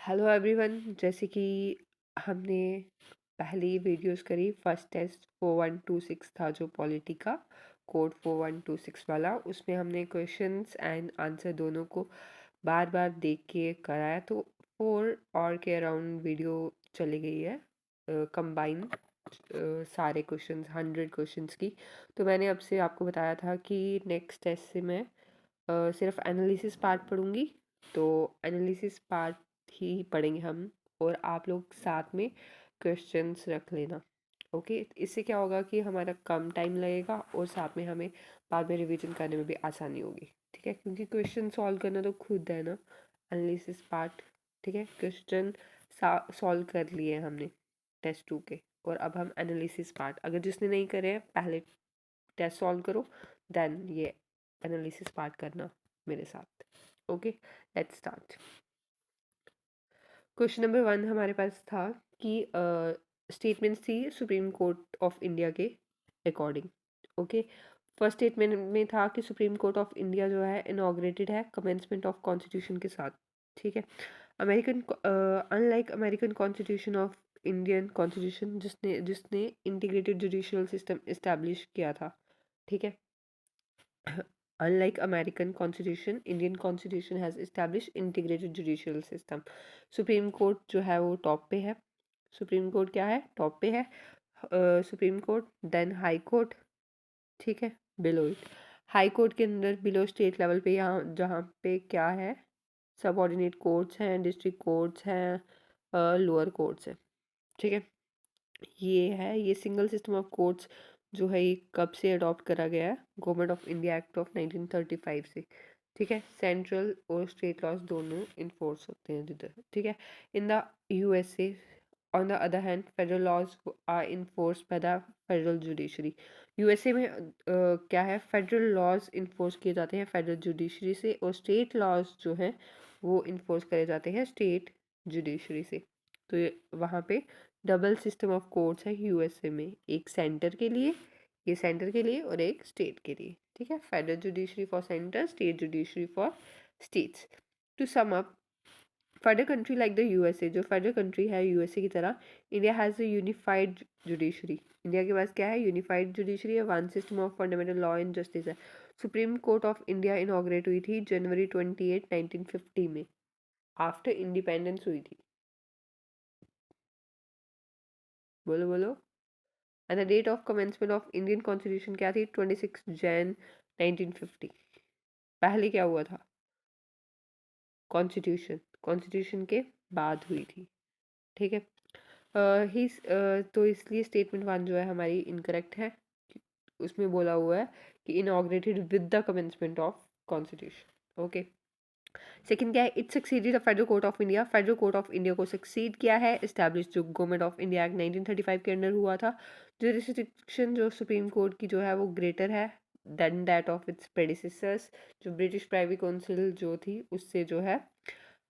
Hello everyone. जैसे कि हमने पहली वीडियोस करी, फर्स्ट टेस्ट 4126 था जो पॉलिटी का कोड 4126 वाला, उसमें हमने क्वेश्चंस एंड आंसर दोनों को बार बार देख के कराया। तो 4 के अराउंड वीडियो चली गई है कंबाइन सारे क्वेश्चंस 100 क्वेश्चंस की। तो मैंने अब से आपको बताया था कि नेक्स्ट टेस्ट से मैं सिर्फ एनालिसिस पार्ट पढ़ूंगी। तो एनालिसिस पार्ट ही पढ़ेंगे हम, और आप लोग साथ में क्वेश्चंस रख लेना। ओके, इससे क्या होगा कि हमारा कम टाइम लगेगा और साथ में हमें बाद में रिवीजन करने में भी आसानी होगी। ठीक है, क्योंकि क्वेश्चन सॉल्व करना तो खुद है ना, एनालिसिस पार्ट। ठीक है, क्वेश्चन सॉल्व कर लिए हमने टेस्ट 2 के, और अब हम एनालिसिस पार्ट, अगर जिसने नहीं करे हैं पहले टेस्ट सॉल्व करो, देन ये एनालिसिस पार्ट करना मेरे साथ। Okay, let's start. Question number 1 हमारे पास था कि स्टेटमेंट्स थी सुप्रीम कोर्ट ऑफ इंडिया के अकॉर्डिंग। ओके, फर्स्ट स्टेटमेंट में था कि सुप्रीम कोर्ट ऑफ इंडिया जो है इनॉग्रेटेड है कमेंसमेंट ऑफ कॉन्स्टिट्यूशन के साथ। ठीक है, American unlike American constitution of Indian constitution जिसने जिसने इंटीग्रेटेड जुडिशियल सिस्टम इस्टेब्लिश किया था। ठीक है, unlike American Constitution, Indian Constitution has established integrated judicial system. Supreme court जो है वो टॉप पे है। सुप्रीम कोर्ट क्या है? टॉप पे है। Supreme court, then high court. ठीक है, बिलो इट। हाई कोर्ट के अंदर बिलो स्टेट लेवल पे, यहाँ जहाँ पे क्या है, सब ऑर्डिनेट कोर्ट्स हैं, डिस्ट्रिक्ट कोर्ट्स हैं, लोअर कोर्ट्स हैं। ठीक है, ये सिंगल सिस्टम ऑफ कोर्ट्स जो है ये कब से अडॉप्ट करा गया है? Government of India act of 1935 से। ठीक है, सेंट्रल और स्टेट लॉज दोनों इन्फोर्स होते हैं जिधर। ठीक है, in the USA on the other hand federal laws are enforce by the federal judiciary. USA में क्या है, फेडरल लॉज इन्फोर्स किए जाते हैं फेडरल जुडिशरी से, और स्टेट लॉज जो हैं वो इन्फोर्स करे जाते हैं स्टेट जुडिशरी से। तो वहाँ पे डबल सिस्टम ऑफ कोर्ट्स है यूएसए में, एक सेंटर के लिए, ये सेंटर के लिए, और एक स्टेट के लिए। ठीक है, federal judiciary for centre, state judiciary for states. To sum up, federal country like the USA, जो फेडरल कंट्री है यूएसए की तरह, India has a unified judiciary. India के पास क्या है? यूनिफाइड जुडिशरी है, one system of fundamental law and justice है। Supreme court of India inaugurate हुई थी जनवरी 28 1950 में, आफ्टर इंडिपेंडेंस हुई थी। बोलो बोलो। And the date of commencement of Indian constitution क्या थी? 26 जैन 1950। पहले क्या हुआ था? कॉन्स्टिट्यूशन, कॉन्स्टिट्यूशन के बाद हुई थी। ठीक है, तो इसलिए स्टेटमेंट 1 जो है हमारी इनकरेक्ट है। उसमें बोला हुआ है कि inaugurated with the commencement of constitution. Okay, second क्या है? It succeeded the federal court of India. Federal court of India को सक्सीड किया है, एस्टैब्लिश जो गवर्नमेंट ऑफ इंडिया एक्ट 1935 के अंडर हुआ था। जुरिस्डिक्शन जो सुप्रीम कोर्ट की जो है वो ग्रेटर है than that of its predecessors. जो ब्रिटिश प्राइवेट काउंसिल जो थी उससे जो है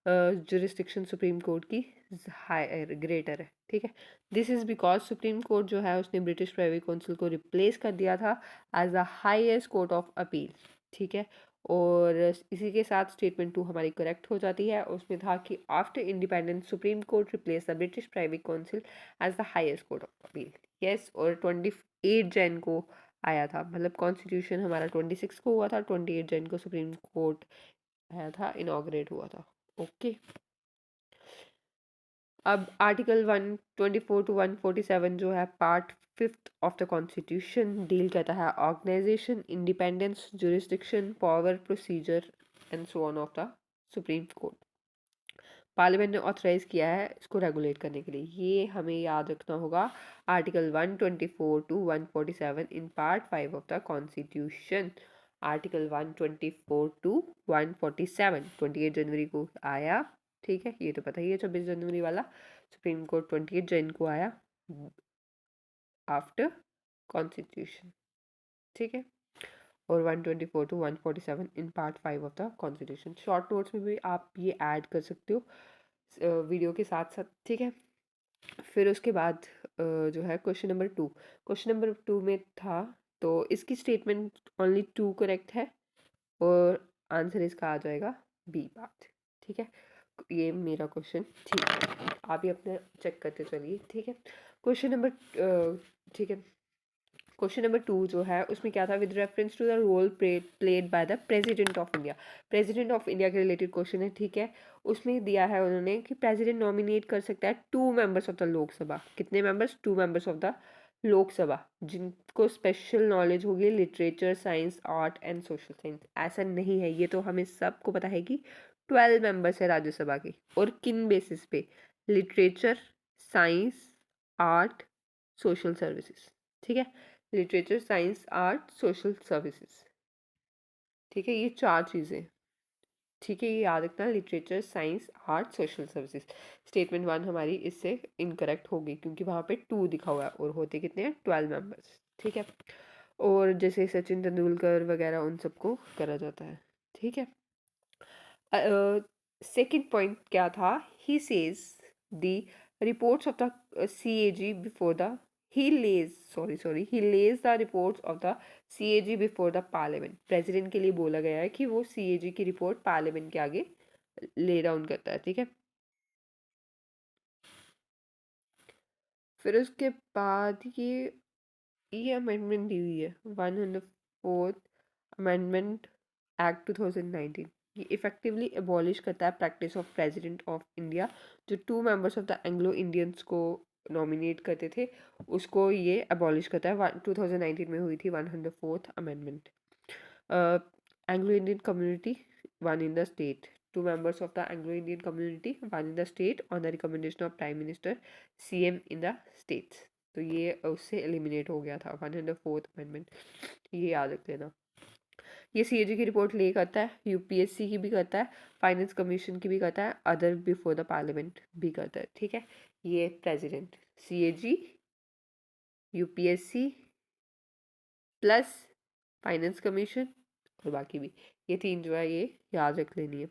जुरिस्डिक्शन सुप्रीम कोर्ट की हायर ग्रेटर है। ठीक है, this is because supreme court जो है उसने ब्रिटिश प्राइवेट काउंसिल को रिप्लेस कर दिया था as the highest court of appeal. ठीक है, और इसी के साथ स्टेटमेंट 2 हमारी करेक्ट हो जाती है। उसमें था कि after independence supreme court replace the British private council as the highest court of appeal. Yes, और 28 जैन को आया था, मतलब कॉन्स्टिट्यूशन हमारा 26 को हुआ था, 28 जैन को सुप्रीम कोर्ट आया था, इनॉग्रेट हुआ था। ओके, अब आर्टिकल 124 टू 147 जो है part 5th of the constitution deal करता है organisation, independence, jurisdiction, power, procedure and so on of the supreme court. Parliament ने ऑथराइज किया है इसको रेगुलेट करने के लिए, ये हमें याद रखना होगा। Article 124 to 147 in part 5 of the constitution. Article 124 to 147 28 जनवरी को आया। ठीक है, ये तो पता ही है 26 जनवरी वाला। सुप्रीम कोर्ट 28 जन को आया आफ्टर कॉन्स्टिट्यूशन। ठीक है, और 124 to 147 in part 5 of the constitution. Short notes में भी आप ये ऐड कर सकते हो वीडियो के साथ साथ। ठीक है, फिर उसके बाद जो है क्वेश्चन नंबर 2। क्वेश्चन नंबर 2 में था, तो इसकी स्टेटमेंट ओनली 2 करेक्ट है और आंसर इसका आ जाएगा बी पार्ट। ठीक है, ये मेरा क्वेश्चन ठीक है, आप ही अपने चेक करते चलिए, ठीक है। क्वेश्चन नंबर ठीक है, क्वेश्चन नंबर 2 जो है उसमें क्या था, with reference to the role played by the president of India. President of India के रिलेटेड क्वेश्चन है, ठीक है। उसमें दिया है उन्होंने कि प्रेसिडेंट नॉमिनेट कर सकता है 2 मेंबर्स ऑफ द लोकसभा। कितने members? 2 members of the Lok Sabha, जिनको स्पेशल नॉलेज होगी literature, science, art and social science. ऐसा नहीं है, ये तो हमें सबको पता है कि 12 मेंबर्स है राज्यसभा के। और किन बेसिस पे? Literature, science, art, social services, ठीक है। Literature, science, art, social services, ठीक है, ये 4 चीज़ें, ठीक है, ये याद रखना, literature, science, art, social services. Statement 1 हमारी इससे इनकरेक्ट होगी क्योंकि वहाँ पे 2 दिखा हुआ है और होते कितने हैं? 12 मेंबर्स, ठीक है। और जैसे सचिन तेंदुलकर वगैरह उन सबको करा जाता है, ठीक है। सेकंड पॉइंट क्या था? He says the reports of the CAG before the he lays the reports of the CAG before the parliament। President के लिए बोला गया है कि वो CAG की रिपोर्ट पार्लियामेंट के आगे ले डाउन करता है, ठीक है। फिर उसके बाद ये अमेंडमेंट दी हुई है, 104th अमेंडमेंट एक्ट 2019। ये इफेक्टिवली एबॉलिश करता है practice of president of India, जो 2 members of the Anglo Indians को नॉमिनेट करते थे, उसको ये एबॉलिश करता है। 2019 में हुई थी 104th amendment. Anglo Indian community, 1 in the state। 2 members of the Anglo-Indian community, 1 in the state on the recommendation of Prime Minister, CM in the states। तो ये उससे एलिमिनेट हो गया था 104th अमेंडमेंट, ये याद रख लेना। ये CAG की रिपोर्ट ले करता है, UPSC की भी करता है, फाइनेंस कमीशन की भी करता है, अदर बिफोर द पार्लियामेंट भी करता है, ठीक है। ये president, CAG, UPSC plus finance commission और बाकी भी, ये 3 जो है ये याद रख लेनी है।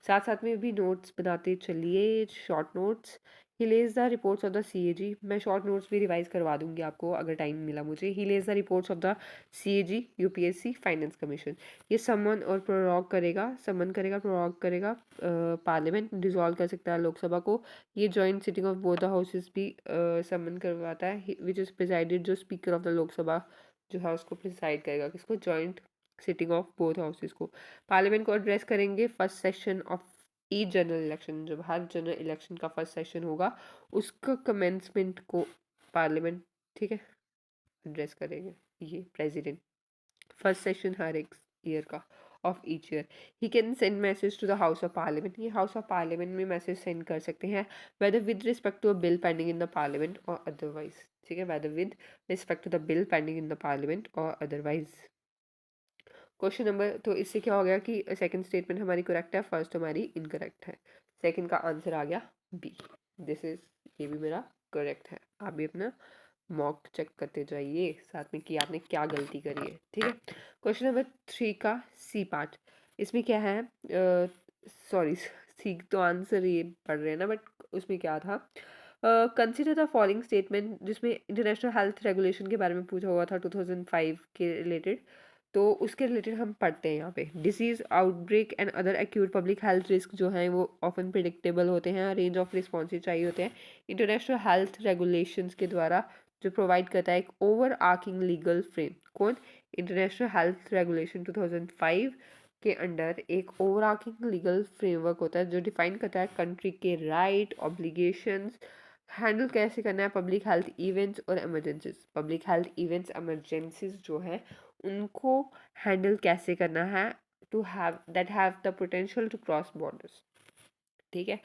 साथ साथ में भी नोट्स बनाते चलिए, short notes. He lays the reports of the CAG। मैं शॉर्ट नोट्स भी रिवाइज करवा दूंगी आपको अगर टाइम मिला मुझे। He lays the reports of the CAG, UPSC, finance commission. ये समन और प्रोरॉग करेगा, प्रोरॉग करेगा, पार्लियामेंट डिसॉल्व कर सकता है लोकसभा को। ये joint sitting of both the houses भी समन करवाता है, विच इज़ प्रिजाइडेड, जो स्पीकर ऑफ द लोकसभा जो है उसको प्रिसाइड करेगा, किसको? Joint sitting of both houses को। पार्लियामेंट को एड्रेस करेंगे first session of each general election. जब हर जनरल इलेक्शन का फर्स्ट सेशन होगा उसका कमेंसमेंट को पार्लियामेंट, ठीक है, एड्रेस करेंगे। ये प्रेसिडेंट फर्स्ट सेशन हर एक ईयर का of each year. He can send message to the house of parliament. ये हाउस ऑफ पार्लियामेंट में मैसेज सेंड कर सकते हैं, whether with respect to a bill pending in the parliament or otherwise, ठीक है, whether with respect to the bill pending in the parliament or otherwise. Question number, तो इससे क्या हो गया कि सेकंड स्टेटमेंट हमारी करेक्ट है, फर्स्ट हमारी इनकरेक्ट है। सेकंड का आंसर आ गया बी। दिस इज, ये भी मेरा करेक्ट है। आप भी अपना मॉक चेक करते जाइए साथ में कि आपने क्या गलती करी है, ठीक है। क्वेश्चन नंबर 3 का सी पार्ट, इसमें क्या है? सॉरी, सी तो आंसर ये पढ़ रहे हैं ना, बट उसमें क्या था? कंसिडर द फॉलोइंग स्टेटमेंट, जिसमें इंटरनेशनल हेल्थ रेगुलेशन के बारे में पूछा हुआ था 2005 के रिलेटेड, तो उसके रिलेटेड हम पढ़ते हैं यहाँ पे। Disease outbreak and other acute public health risk जो हैं वो ऑफन प्रिडिक्टेबल होते हैं, रेंज ऑफ रिस्पॉन्सिव चाहिए होते हैं। इंटरनेशनल हेल्थ रेगुलेशंस के द्वारा जो प्रोवाइड करता है एक ओवर आर्किंग लीगल फ्रेम। कौन? इंटरनेशनल हेल्थ रेगुलेशन 2005 के अंडर एक ओवर आर्किंग लीगल फ्रेमवर्क होता है जो डिफाइन करता है कंट्री के राइट, ऑब्लिगेशंस, हैंडल कैसे करना है पब्लिक हेल्थ इवेंट्स और emergencies. Public health events, emergencies जो है उनको हैंडल कैसे करना है, to have that have the potential to cross borders, ठीक है।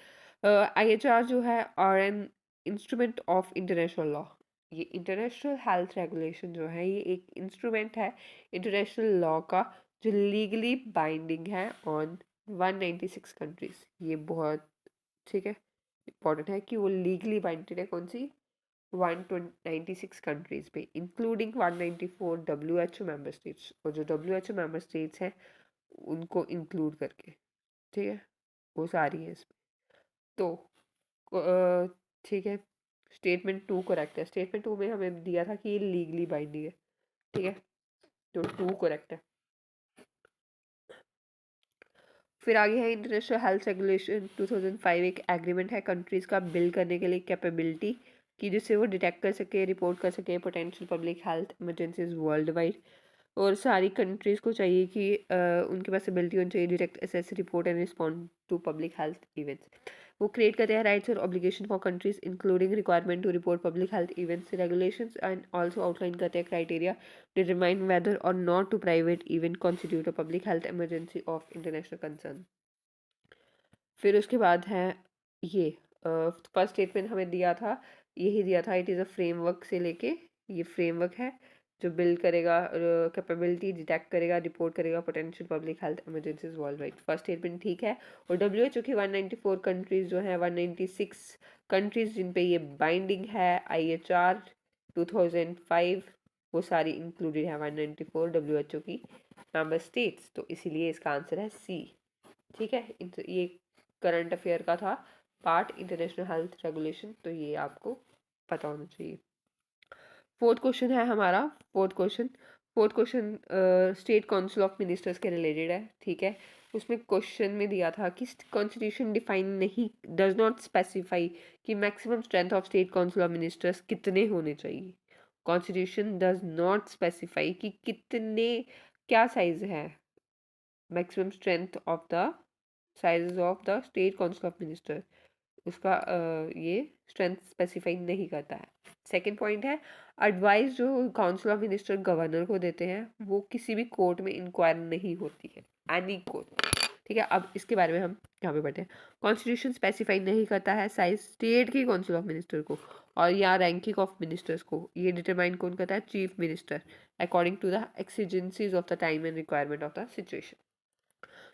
IHR जो है are an instrument of international law. ये इंटरनेशनल हेल्थ रेगुलेशन जो है ये एक इंस्ट्रूमेंट है इंटरनेशनल लॉ का, जो लीगली बाइंडिंग है ऑन 196 कंट्रीज। ये बहुत, ठीक है, इंपॉर्टेंट है कि वो लीगली बाइंडेड है कौन सी? 196 कंट्रीज पे, इंक्लूडिंग 194 WHO मेंबर स्टेट्स, और जो WHO मेंबर स्टेट्स हैं उनको इंक्लूड करके, ठीक है, वो सारी है इसमें। तो ठीक है, स्टेटमेंट 2 करेक्ट है। स्टेटमेंट 2 में हमें दिया था कि ये लीगली बाइंडिंग है, ठीक है, तो 2 करेक्ट है। फिर आगे है इंटरनेशनल हेल्थ रेगुलेशन 2005, एक एग्रीमेंट है कंट्रीज़ का बिल करने के लिए कैपेबिलिटी कि जिससे वो डिटेक्ट कर सके, रिपोर्ट कर सके potential public health emergencies world wide. और सारी कंट्रीज़ को चाहिए कि उनके पास एबिलिटी होनी चाहिए detect, assess, report and respond to public health events. वो क्रिएट करते हैं राइट्स और obligation for countries including requirement to report public health events, regulations and also outline करते हैं criteria determine whether or not to private event constitute a public health emergency of international concern. फिर उसके बाद है ये first statement हमें दिया था, यही दिया था, इट इज़ अ फ्रेमवर्क से लेके ये फ्रेमवर्क है जो बिल्ड करेगा, कैपेबिलिटी डिटेक्ट करेगा, रिपोर्ट करेगा potential public health emergencies world wide. First statement ठीक है। और WHO की 194 कंट्रीज जो है, 196 कंट्रीज जिन पे ये बाइंडिंग है, IHR 2005 वो सारी इंक्लूडेड है 194 WHO की मेंबर स्टेट्स, तो इसीलिए इसका आंसर है सी। ठीक है, ये करंट अफेयर का था पार्ट, इंटरनेशनल हेल्थ रेगुलेशन, तो ये आपको पता होना चाहिए। फोर्थ क्वेश्चन है हमारा, fourth question state council of ministers के रिलेटेड है। ठीक है, उसमें क्वेश्चन में दिया था कि कॉन्स्टिट्यूशन डिफाइन नहीं, डज नॉट स्पेसिफाई कि maximum strength of state council of ministers कितने होने चाहिए। कॉन्स्टिट्यूशन डज नॉट स्पेसिफाई कि कितने, क्या साइज है maximum strength of the sizes of the state council of minister, उसका ये स्ट्रेंथ स्पेसिफाई नहीं करता है। सेकंड पॉइंट है, एडवाइस जो काउंसिल ऑफ मिनिस्टर गवर्नर को देते हैं वो किसी भी कोर्ट में इंक्वायर नहीं होती है, एनी कोर्ट। ठीक है, अब इसके बारे में हम यहाँ पे बैठे हैं। कॉन्स्टिट्यूशन स्पेसिफाई नहीं करता है साइज स्टेट की काउंसिल ऑफ मिनिस्टर को और या रैंकिंग ऑफ मिनिस्टर्स को, ये डिटरमाइन कौन करता है, chief minister, according to the exigencies of the time and requirement of the situation.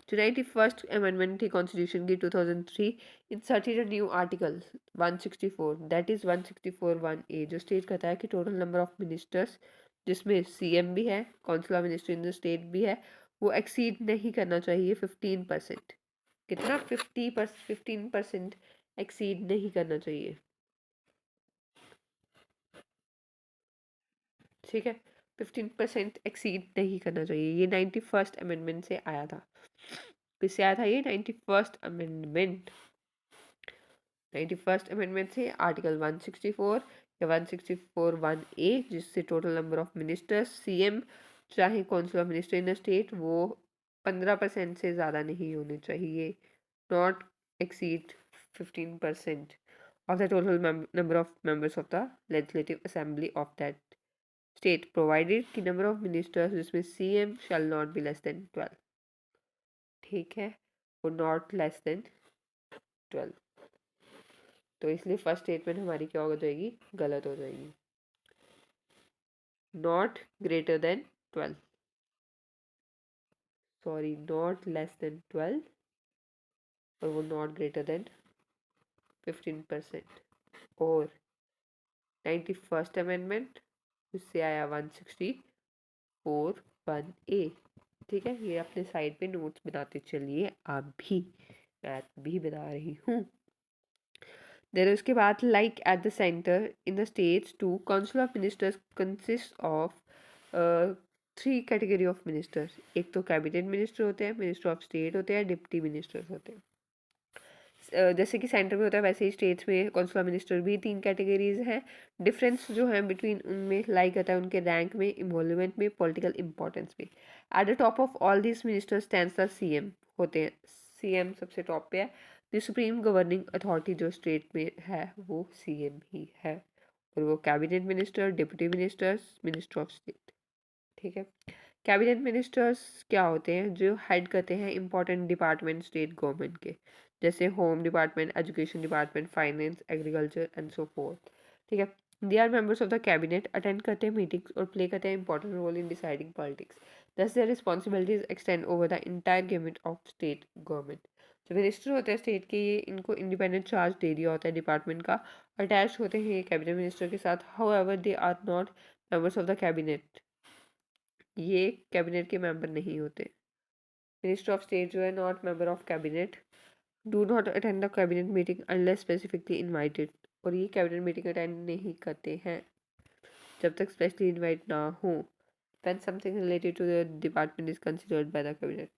जो 91st अमेंडमेंट थी कॉन्स्टिट्यूशन की 2003, inserted a new article 164, that is 164(1)(a), जो स्टेट करता है कि टोटल नंबर ऑफ मिनिस्टर्स जिसमें CM भी है, council of minister in the state भी है, वो एक्सीड नहीं करना चाहिए 15%। कितना, 15% एक्सीड नहीं करना चाहिए। ठीक है, 15% एक्सीड नहीं करना चाहिए। ये 91st अमेंडमेंट से आया था। किससे आया था ये, 91st अमेंडमेंट, 91st अमेंडमेंट से आर्टिकल 164 या 164(1)(a), जिससे total number of ministers CM चाहे council of minister in the state वो 15% से ज़्यादा नहीं होने चाहिए, not exceed 15% of the total number of members of the legislative assembly of that state, provided कि number of ministers जिसमें CM shall not be less than 12। ठीक है, वो नॉट लेस देन 12, तो इसलिए फर्स्ट स्टेटमेंट हमारी क्या हो जाएगी, गलत हो जाएगी। Not greater than 12, sorry not less than 12, और वो नॉट ग्रेटर देन 15%। और 91st अमेंडमेंट उससे आया 164(1)(a। ठीक है, ये अपने साइड पे नोट्स बनाते चलिए आप भी, मैं भी बता रही हूँ। देर उसके बाद, like at the centre in the states too, council of ministers consist of 3 category of ministers. एक तो कैबिनेट मिनिस्टर होते हैं, मिनिस्टर ऑफ स्टेट होते हैं, डिप्टी मिनिस्टर्स होते हैं। जैसे कि सेंटर में होता है वैसे ही स्टेट्स में काउंसिल ऑफ मिनिस्टर भी 3 कैटेगरीज हैं। डिफरेंस जो है बिटवीन उनमें लाई करता है उनके रैंक में, इन्वॉल्वमेंट में, पॉलिटिकल इंपॉर्टेंस में। At the top of all this ministers stands the CM होते हैं, CM सबसे टॉप पे है। द सुप्रीम गवर्निंग अथॉरिटी जो स्टेट में है वो CM ही है, और वो cabinet minister, deputy ministers, minister of state. ठीक है, कैबिनेट मिनिस्टर्स क्या होते हैं, जो हेड करते हैं इंपॉर्टेंट डिपार्टमेंट स्टेट गवर्नमेंट के, जैसे home department, education department, finance, agriculture and so forth. ठीक है, they are members of the cabinet, attend करते हैं मीटिंग्स और प्ले करते हैं important role in deciding politics. Thus their responsibilities extend over the entire gamut of state government. जो minister होते हैं स्टेट के, ये इनको इंडिपेंडेंट चार्ज दे दिया होता है डिपार्टमेंट का, अटैच होते हैं ये कैबिनेट मिनिस्टर के साथ। However they are not members of the cabinet, ये कैबिनेट के मेंबर नहीं होते। मिनिस्टर ऑफ स्टेट जो है not member of cabinet, do not attend the cabinet meeting unless specifically invited, और ये कैबिनेट मीटिंग अटेंड नहीं करते हैं जब तक स्पेशली इनवाइट ना हो, when something related to the department is considered by the cabinet।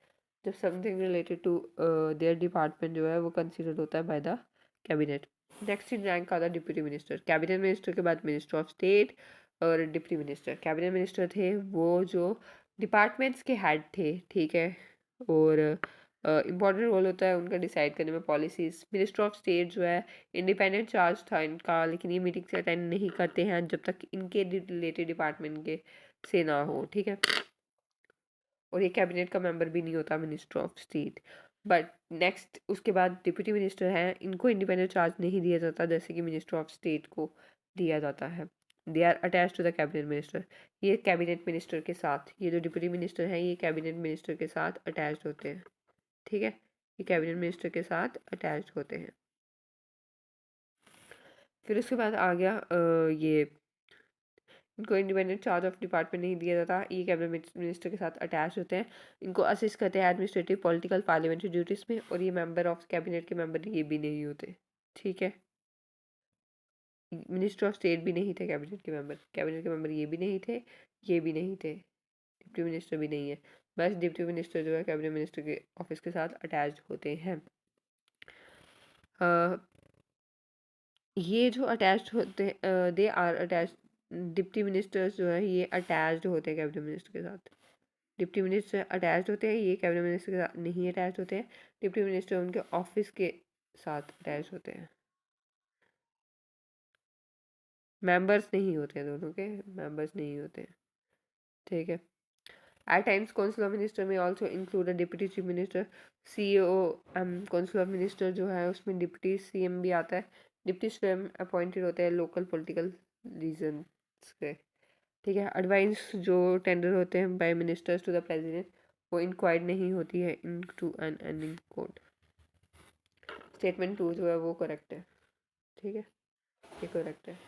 जब something related to their department जो है वो कंसिडर्ड होता है by the cabinet. Next in rank आता है डिप्टी मिनिस्टर। कैबिनेट मिनिस्टर के बाद मिनिस्टर ऑफ स्टेट और डिप्टी मिनिस्टर। कैबिनेट मिनिस्टर थे वो जो डिपार्टमेंट्स के हेड थे, ठीक है, और इम्पॉर्टेंट रोल होता है उनका डिसाइड करने में पॉलिसीज। मिनिस्टर ऑफ स्टेट जो है इंडिपेंडेंट चार्ज था इनका, लेकिन ये मीटिंग से अटेंड नहीं करते हैं जब तक इनके रिलेटेड डिपार्टमेंट के से ना हो, ठीक है, और ये कैबिनेट का मेंबर भी नहीं होता minister of state. But next उसके बाद डिप्टी मिनिस्टर हैं, इनको इंडिपेंडेंट चार्ज नहीं दिया जाता जैसे कि मिनिस्टर ऑफ स्टेट को दिया जाता है। They are attach to the cabinet minister. ये कैबिनेट मिनिस्टर के साथ, ये जो डिप्टी मिनिस्टर हैं ये कैबिनेट मिनिस्टर के साथ अटैच होते हैं, ठीक है, ये कैबिनेट मिनिस्टर के साथ अटैच होते हैं। फिर उसके बाद आ गया ये इनको इंडिपेंडेंट चार्ज ऑफ डिपार्टमेंट नहीं दिया जाता, ये कैबिनेट मिनिस्टर के साथ अटैच होते हैं। इनको असिस्ट करते हैं एडमिनिस्ट्रेटिव पॉलिटिकल पार्लियामेंट्री ड्यूटीज़ में, और ये मेंबर ऑफ कैबिनेट के मेंबर ये भी नहीं होते, ठीक है। मिनिस्टर ऑफ स्टेट भी नहीं थे कैबिनेट के मेंबर ये भी नहीं थे, ये भी नहीं थे, डिप्टी मिनिस्टर भी नहीं है। बस डिप्टी मिनिस्टर जो है कैबिनेट मिनिस्टर के ऑफिस के साथ अटैच होते हैं। ये जो अटैच्ड होते हैं they are attach, deputy ministers जो है ये अटैच्ड होते हैं कैबिनेट मिनिस्टर के साथ। डिप्टी मिनिस्टर अटैच्ड होते हैं, ये कैबिनेट मिनिस्टर के साथ नहीं अटैच होते हैं। डिप्टी मिनिस्टर उनके ऑफिस के साथ अटैच होते हैं, मेंबर्स नहीं होते हैं, दोनों के मेंबर्स नहीं होते हैं, ठीक है। At times council of minister में also include a deputy chief minister. CEO council of minister जो है उसमें डिप्टी सीएम भी आता है। डिप्टी स्वयं अपॉइंटेड होते हैं लोकल पॉलिटिकल रीजन्स के, ठीक है। एडवाइस जो टेंडर होते हैं by ministers to the president वो इंक्वायर्ड नहीं होती है in to an ending court. Statement 2 जो है वो करेक्ट है, ठीक है, ये करेक्ट है।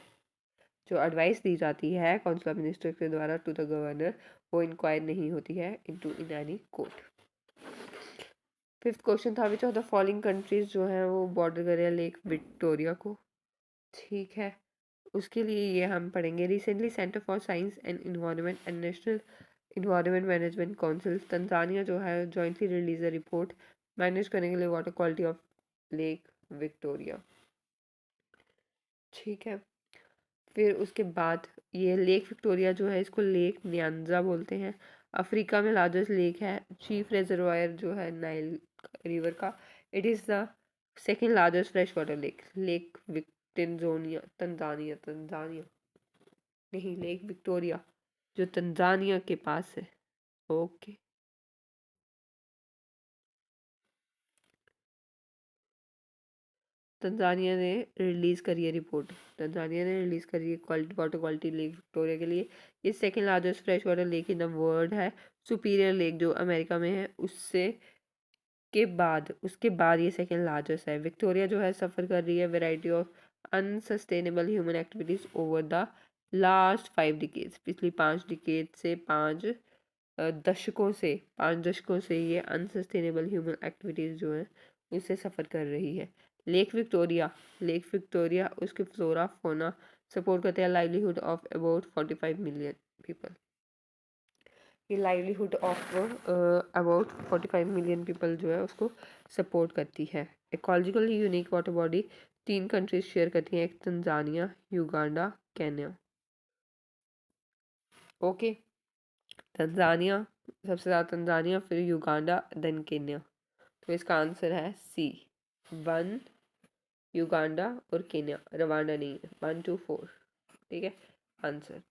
जो एडवाइस दी जाती है काउंसिल ऑफ मिनिस्टर के द्वारा टू द गवर्नर वो इंक्वायर नहीं होती है into in any court. Fifth question था which of the following countries जो हैं वो बॉर्डर कर रहे हैं लेक विक्टोरिया को, ठीक है। उसके लिए ये हम पढ़ेंगे recently centre for science and environment and national environment management council Tanzania जो है jointly release a report manage करने के लिए water quality of lake Victoria, ठीक है। फिर उसके बाद ये लेक विक्टोरिया जो है इसको लेक न्यांजा बोलते हैं। अफ्रीका में लार्जेस्ट लेक है, चीफ रिजर्वायर जो है नाइल रिवर का। It is the second largest fresh water lake. Lake Victoria Tanzania, Tanzania नहीं, लेक विक्टोरिया जो तंजानिया के पास है, ओके। तंजानिया ने रिलीज़ करी है रिपोर्ट, तंजानिया ने रिलीज़ करी है quality water quality lake Victoria के लिए। ये second largest fresh water lake in the world है। सुपीरियर लेक जो अमेरिका में है उससे के बाद, उसके बाद ये सेकेंड लार्जेस्ट है। विक्टोरिया जो है सफ़र कर रही है variety of unsustainable human activities over the last 5 decades. पिछली 5 डिकेड से 5 दशकों से ये अनसस्टेनेबल ह्यूमन एक्टिविटीज़ जो हैं उससे सफ़र कर रही है। लेक विक्टोरिया उसके फ्लोरा फोना सपोर्ट करते हैं livelihood of about 45 million people. ये livelihood of about 45 million people जो है उसको सपोर्ट करती है। Ecologically unique water body 3 countries share करती हैं, एक Tanzania, Uganda, Kenya, okay. Tanzania सबसे ज़्यादा, तंजानिया फिर युगांडा देन केन्या। तो इसका आंसर है सी 1 युगांडा और केन्या, रवांडा नहीं है। 1 2 4, ठीक है आंसर।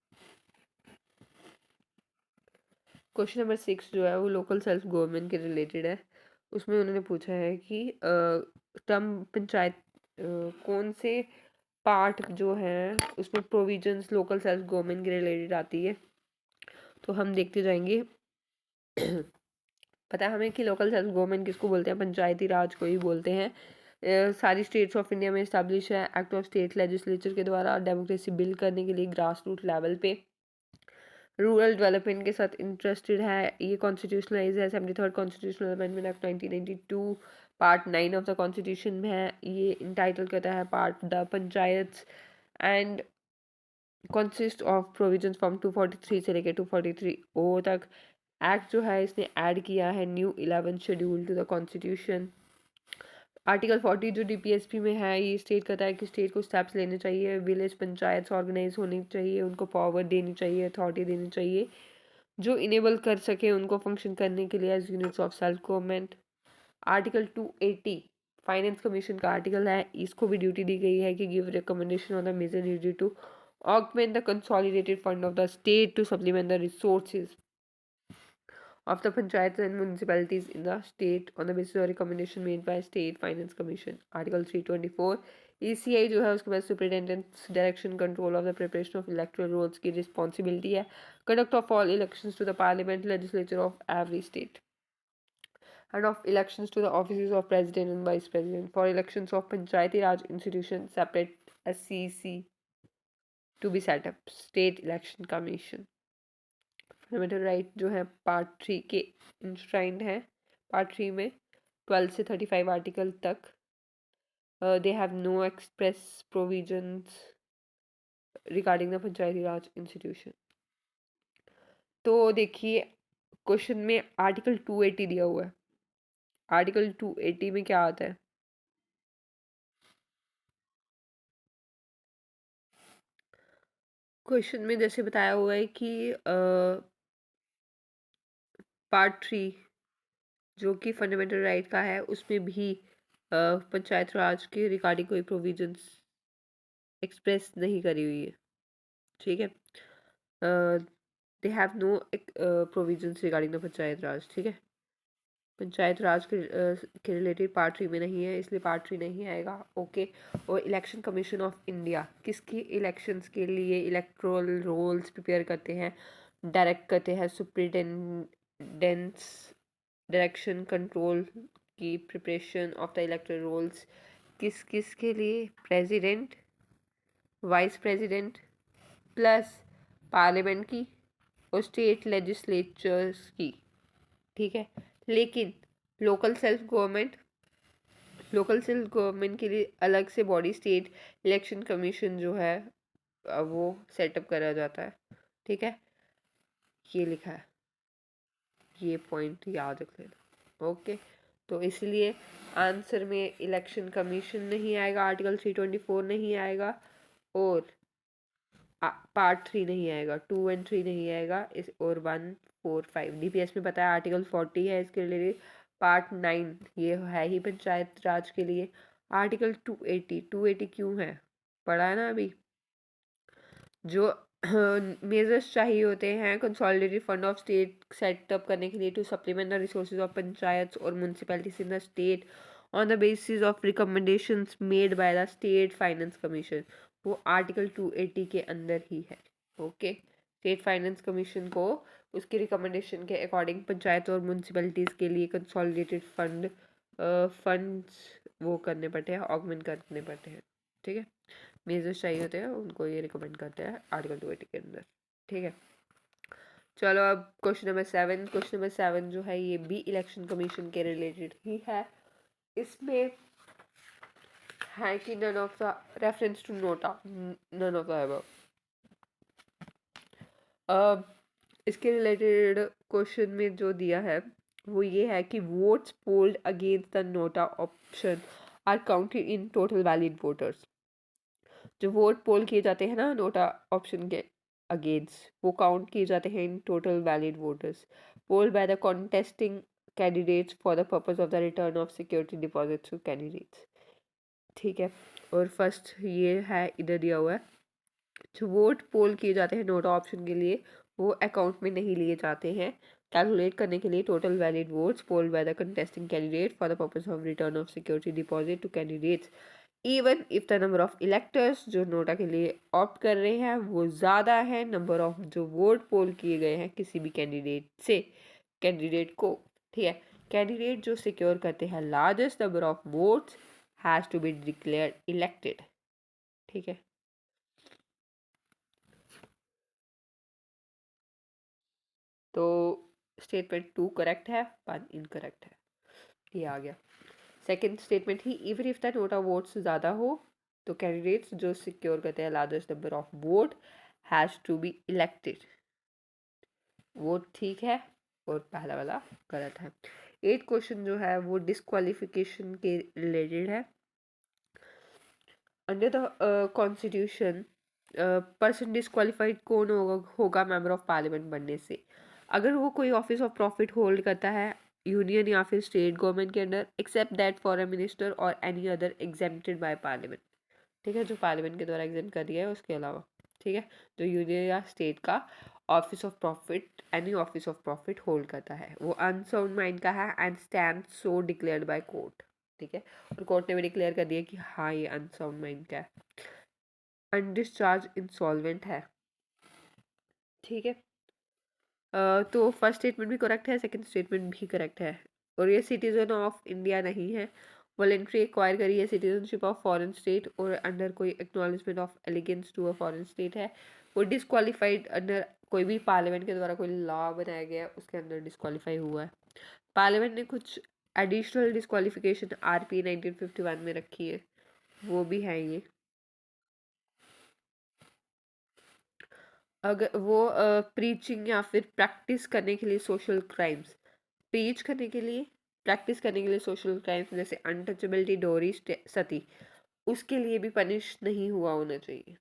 क्वेश्चन नंबर 6 जो है वो लोकल सेल्फ गवर्नमेंट के रिलेटेड है। उसमें उन्होंने पूछा है कि टर्म पंचायत कौन से पार्ट जो है उसमें प्रोविजंस लोकल सेल्फ गवर्नमेंट के रिलेटेड आती है। तो हम देखते जाएंगे। पता है हमें कि लोकल सेल्फ गवर्नमेंट किसको बोलते हैं, पंचायती राज को ही बोलते हैं। सारी स्टेट्स ऑफ इंडिया में इस्टेब्लिश है एक्ट ऑफ स्टेट लेजिस्लेचर के द्वारा डेमोक्रेसी बिल्ड करने के लिए ग्रास रूट लेवल पे। रूरल डेवलपमेंट के साथ इंटरेस्टेड है। ये कॉन्स्टिट्यूशनलाइज है 73rd constitutional amendment act 1992 part 9 of the constitution में है। ये इंटाइटल करता है part the panchayat and consist of provisions from 243 से लेकर 243 ओ तक। एक्ट जो है इसने ऐड किया है new 11 schedule to the constitution. Article 40 जो डीपीएसपी में है ये स्टेट करता है कि स्टेट को स्टेप्स लेने चाहिए, विलेज पंचायत ऑर्गेनाइज होनी चाहिए, उनको पावर देनी चाहिए, अथॉरिटी देनी चाहिए जो इनेबल कर सके उनको फंक्शन करने के लिए as units of self government. Article 280 finance commission का आर्टिकल है, इसको भी ड्यूटी दी गई है कि give recommendation on the measure needed to augment the consolidated fund of the state to supplement the resources of the panchayats and municipalities in the state on the basis of recommendation made by State Finance Commission. Article 324 ECI जो है उसके बाद superintendent's direction control of the preparation of electoral rolls की responsibility है, conduct of all elections to the parliament legislature of every state and of elections to the offices of president and vice president. For elections of panchayati raj institutions separate SCC to be set up, State Election Commission. Fundamental right जो है part 3 के इंश्राइंड है, part 3 में 12 से 35 article तक they have no express provisions regarding the panchayati raj institution. तो देखिए question में आर्टिकल 280 दिया हुआ है, आर्टिकल 280 में क्या आता है? क्वेश्चन में जैसे बताया हुआ है कि पार्ट 3 जो कि फंडामेंटल राइट का है उसमें भी पंचायत राज के रिगार्डिंग कोई प्रोविजंस एक्सप्रेस नहीं करी हुई है, ठीक है। They have no provisions regarding the panchayat raj, ठीक है। पंचायत राज के रिलेटेड पार्ट 3 में नहीं है, इसलिए पार्ट 3 नहीं आएगा, ओके। और इलेक्शन कमीशन ऑफ इंडिया किसकी इलेक्शंस के लिए इलेक्ट्रोल रोल्स प्रिपेयर करते हैं, डायरेक्ट करते हैं, सुप्रिटेंडेंट्स डायरेक्शन कंट्रोल की preparation of the electoral rolls किस किस के लिए? President, vice president plus parliament की और स्टेट लेजिस्लेचर्स की, ठीक है। लेकिन लोकल सेल्फ गवर्नमेंट के लिए अलग से बॉडी स्टेट इलेक्शन कमीशन जो है वो सेटअप करा जाता है, ठीक है। ये लिखा है, ये पॉइंट याद रख लेना, ओके। तो इसलिए आंसर में इलेक्शन कमीशन नहीं आएगा, आर्टिकल 324 नहीं आएगा और पार्ट 3 नहीं आएगा, 2 एंड 3 नहीं आएगा इस, और 1 4 5 डीपीएस में बताया आर्टिकल 40 है इसके रिलेटेड, पार्ट 9 ये है ही पंचायत राज के लिए। आर्टिकल 280 क्यों है पढ़ा है ना अभी, जो मेजर्स चाहिए होते हैं consolidated fund of state setup करने के लिए to supplement the resources of panchayat और municipalities in the state on the basis of recommendations made by the state finance commission, वो आर्टिकल 280 के अंदर ही है, ओके। स्टेट फाइनेंस कमीशन को उसके रिकमेंडेशन के अकॉर्डिंग पंचायत और म्यूनसिपैलिटीज़ के लिए कंसोलिडेटेड फंड्स वो करने पड़ते हैं, ऑगमेंट करने पड़ते हैं, ठीक है। मेजर्स चाहिए होते हैं उनको ये रिकमेंड करते हैं आर्टिकल 280 के अंदर, ठीक है। चलो अब क्वेश्चन नंबर 7 जो है ये भी इलेक्शन कमीशन के रिलेटेड ही है। इसमें है कि none of the reference to NOTA, none of the above. इसके रिलेटेड क्वेश्चन में जो दिया है वो ये है कि votes polled against the NOTA option are counted in total valid voters. जो वोट पोल किए जाते हैं ना नोटा ऑप्शन के अगेंस्ट, वो काउंट किए जाते हैं in total valid voters poll by the contesting candidates for the purpose of the return of security deposits to candidates, ठीक है। और फर्स्ट ये है इधर दिया हुआ है, जो वोट पोल किए जाते हैं नोटा ऑप्शन के लिए वो अकाउंट में नहीं लिए जाते हैं कैलकुलेट करने के लिए total valid votes poll by the contesting candidate for the purpose of return of security deposit to candidates even if the number of electors जो नोटा के लिए ऑप्ट कर रहे हैं वो ज़्यादा है नंबर ऑफ जो वोट पोल किए गए हैं किसी भी कैंडिडेट को, ठीक है। कैंडिडेट जो सिक्योर करते हैं largest number of votes has to be declared elected, ठीक है। तो स्टेटमेंट 2 करेक्ट है, 1 इनकरेक्ट है, ये आ गया। सेकंड स्टेटमेंट ही even if the NOTA votes ज़्यादा हो तो कैंडिडेट्स जो सिक्योर करते हैं largest number of vote has to be elected, vote ठीक है और पहला वाला गलत है। 8 क्वेश्चन जो है वो डिस्क्वालिफिकेशन के रिलेटेड है। Under the constitution person disqualified कौन होगा मेंबर ऑफ पार्लियामेंट बनने से? अगर वो कोई ऑफिस ऑफ प्रॉफिट होल्ड करता है यूनियन या फिर स्टेट गवर्नमेंट के under, except that for a minister और any other exempted by parliament. ठीक है, जो पार्लियामेंट के द्वारा एग्जाम कर दिया है उसके अलावा। ठीक है, जो यूनियन या स्टेट का office of profit, any office of profit hold करता है, वो अनसाउंड माइंड का है and stand so declared by court. ठीक है, और कोर्ट ने भी डिक्लेयर कर दिया कि हाँ ये अनसाउंड माइंड का है। अनडिस्चार्ज इंसॉल्वेंट है। ठीक है, तो फर्स्ट स्टेटमेंट भी करेक्ट है, सेकंड स्टेटमेंट भी करेक्ट है। और ये सिटीजन ऑफ इंडिया नहीं है, वॉलेंट्री एक्वायर करी है सिटीजनशिप ऑफ फॉरेन स्टेट और अंडर कोई acknowledgement of allegiance to a foreign state है। वो डिस्क्वालीफाइड अंडर कोई भी पार्लियामेंट के द्वारा कोई लॉ बनाया गया है उसके अंदर डिस्क्वालीफाई हुआ है। पार्लियामेंट ने कुछ एडिशनल डिस्क्वालिफिकेशन आरपी 1951 में रखी है, वो भी है ये। अगर वो प्रीचिंग या फिर प्रैक्टिस करने के लिए सोशल क्राइम्स, प्रीच करने के लिए, प्रैक्टिस करने के लिए सोशल क्राइम्स जैसे अनटचेबिलिटी, डोरी, सती, उसके लिए भी पनिश नहीं हुआ होना चाहिए।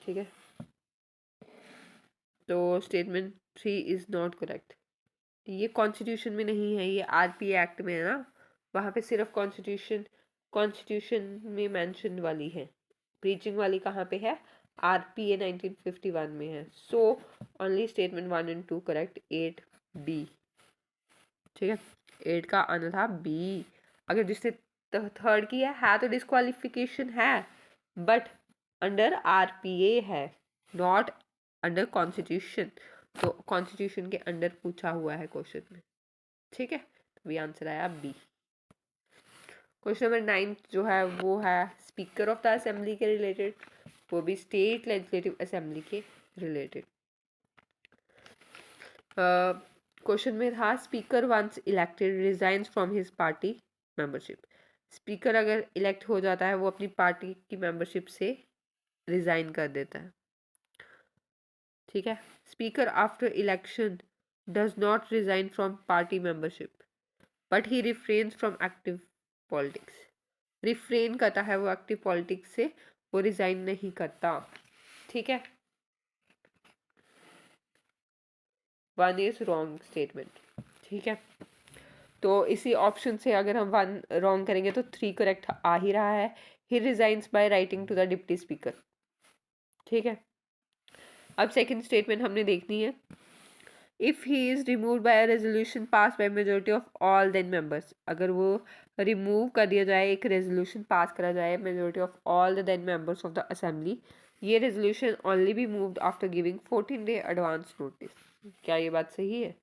ठीक है, तो स्टेटमेंट 3 इज नॉट करेक्ट। ये कॉन्स्टिट्यूशन में नहीं है, ये आरपी एक्ट में है ना, वहाँ पे सिर्फ कॉन्स्टिट्यूशन में मेंशन वाली है। प्रीचिंग वाली कहाँ पे है? आरपीए 1951 में है। So only statement 1 and 2 correct, 8 B. ठीक है, 8 का आना था बी। अगर जिसने थर्ड किया है तो डिस्क्वालिफिकेशन है, बट अंडर आरपीए है, नॉट अंडर कॉन्स्टिट्यूशन। तो कॉन्स्टिट्यूशन के अंडर पूछा हुआ है क्वेश्चन में। ठीक है, तो भी आंसर आया बी। क्वेश्चन नंबर 9 जो है वो है स्पीकर ऑफ द असेंबली के रिलेटेड, वो भी स्टेट लेजिस्लेटिव असेंबली के रिलेटेड। क्वेश्चन में था speaker once elected resigns from his party membership. Speaker अगर इलेक्ट हो जाता है वो अपनी पार्टी की मेंबरशिप से रिजाइन कर देता है। ठीक है, speaker after election does not resign from party membership but he reference from active politics. Refrain करता है वो एक्टिव पॉलिटिक्स से, वो रिजाइन नहीं करता। ठीक है, 1 इज रॉन्ग स्टेटमेंट। ठीक है, तो इसी ऑप्शन से अगर हम 1 रॉन्ग करेंगे तो 3 करेक्ट आ ही रहा है। He resigns by writing to the deputy speaker. ठीक है, अब सेकंड स्टेटमेंट हमने देखनी है। If he is removed by a resolution pass by majority of all then members, अगर वो रिमूव कर दिया जाए, एक रेजोल्यूशन पास करा जाए majority of all the then members of the assembly, ये resolution only be moved after giving 14 day advance notice. क्या ये बात सही है?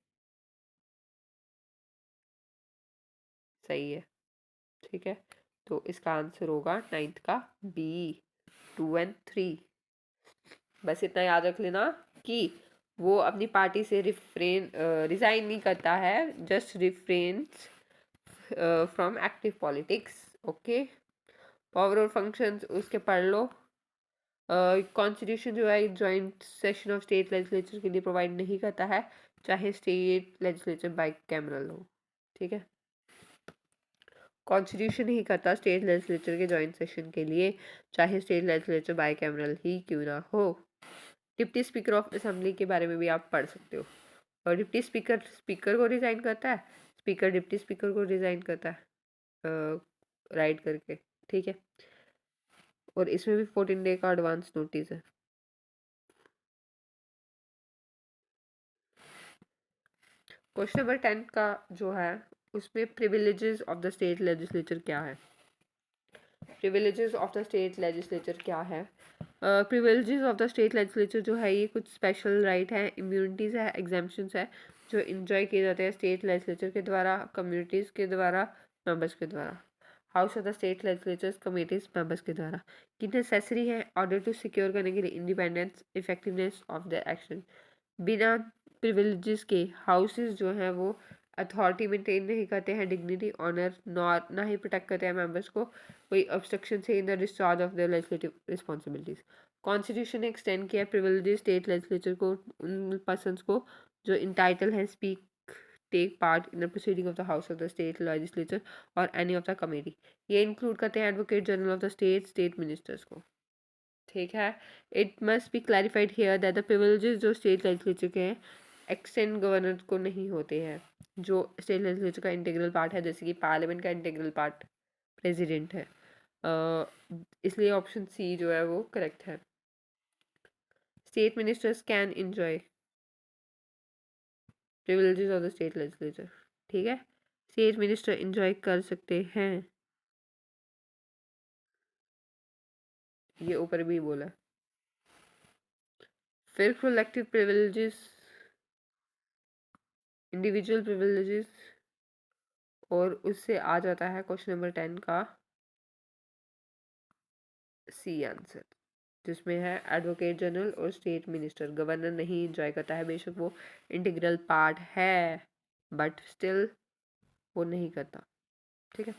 सही है। ठीक है, तो इसका आंसर होगा 9th का बी, 2 एंड 3। बस इतना याद रख लेना कि वो अपनी पार्टी से रिजाइन नहीं करता है, just reference from active politics. Okay, power और फंक्शंस उसके पढ़ लो। कॉन्स्टिट्यूशन जो है joint session of state legislature के लिए प्रोवाइड नहीं करता है, चाहे स्टेट लेजिस्लेचर बाई कैमरल हो। ठीक है, कॉन्स्टिट्यूशन ही करता स्टेट लेजिस्लेचर के जॉइंट सेशन के लिए, चाहे स्टेट लेजिस्लेचर बाई कैमरल ही क्यों ना हो। डिप्टी स्पीकर ऑफ असेंबली के बारे में भी आप पढ़ सकते हो। और डिप्टी स्पीकर स्पीकर को रिजाइन करता है, स्पीकर डिप्टी स्पीकर को रिजाइन करता है राइट करके। ठीक है, और इसमें भी 14 डे का एडवांस नोटिस है। क्वेश्चन नंबर 10 का जो है उसमें privileges of the state legislature क्या है? Privileges of the state legislature क्या है? Privileges of the state legislature जो है ये कुछ स्पेशल राइट है, इम्यूनिटीज़ है, एग्जाम्पशंस है जो इंजॉय किए जाते हैं स्टेट लेजिस्लेचर के द्वारा, कम्युनिटीज़ के द्वारा, मेंबर्स के द्वारा, house of the state legislatures committees members के द्वारा, कि नेसेसरी है ऑर्डर टू सिक्योर करने के लिए independence effectiveness of the action. बिना प्रिविलेजेस के हाउसेस जो हैं वो अथॉरिटी मेंटेन नहीं करते हैं, डिग्निटी, ऑनर, ना ही प्रोटेक्ट करते हैं मेंबर्स को कोई ऑब्स्ट्रक्शन से in the discharge of the legislative responsibilities. Constitution ने एक्सटेंड किया प्रिविलेजेस स्टेट लेजिस्लेचर को उन पर्सनस को जो इंटाइटल है speak take part in the proceeding of the house of the state legislature और एनी ऑफ द कमेटी। ये include करते हैं advocate general of the state ministers को। ठीक है, it must be clarified here that the privileges जो state legislature के हैं एक्सटेंड गवर्नर को नहीं होते हैं, जो स्टेट लेजिस्लेचर का इंटीग्रल पार्ट है, जैसे कि पार्लियामेंट का इंटीग्रल पार्ट प्रेसिडेंट है। इसलिए ऑप्शन सी जो है वो करेक्ट है। State ministers can enjoy privileges of the state legislature. ठीक है, स्टेट मिनिस्टर एंजॉय कर सकते हैं, ये ऊपर भी बोला। फिर कलेक्टिव प्रिविलेजेस, इंडिविजुअल प्रिविलेजेस, और उससे आ जाता है क्वेश्चन नंबर 10 का सी आंसर, जिसमें है एडवोकेट जनरल और स्टेट मिनिस्टर। गवर्नर नहीं इंजॉय करता है, बेशक वो इंटीग्रल पार्ट है, बट स्टिल वो नहीं करता। ठीक है,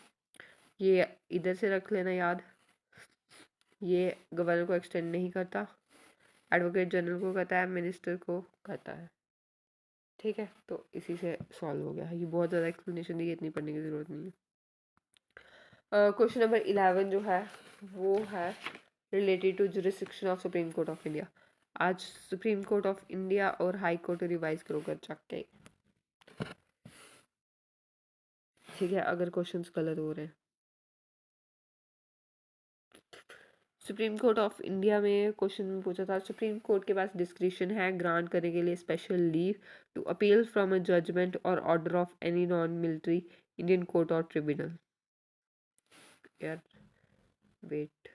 ये इधर से रख लेना याद, ये गवर्नर को एक्सटेंड नहीं करता, एडवोकेट जनरल को करता है, मिनिस्टर को करता है। ठीक है, तो इसी से सॉल्व हो गया। ये बहुत ज़्यादा एक्सप्लेनेशन दी है, इतनी पढ़ने की ज़रूरत नहीं है। क्वेश्चन नंबर 11 जो है वो है related to jurisdiction of supreme court of India. आज सुप्रीम कोर्ट ऑफ इंडिया और हाई कोर्ट रिवाइज करो कर के। ठीक है, अगर क्वेश्चंस गलत हो रहे हैं। सुप्रीम कोर्ट ऑफ इंडिया में क्वेश्चन में पूछा था, सुप्रीम कोर्ट के पास डिस्क्रिप्शन है ग्रांट करने के लिए special leave to appeal from a judgment और order of any non military Indian court और ट्रिब्यूनल। यार वेट,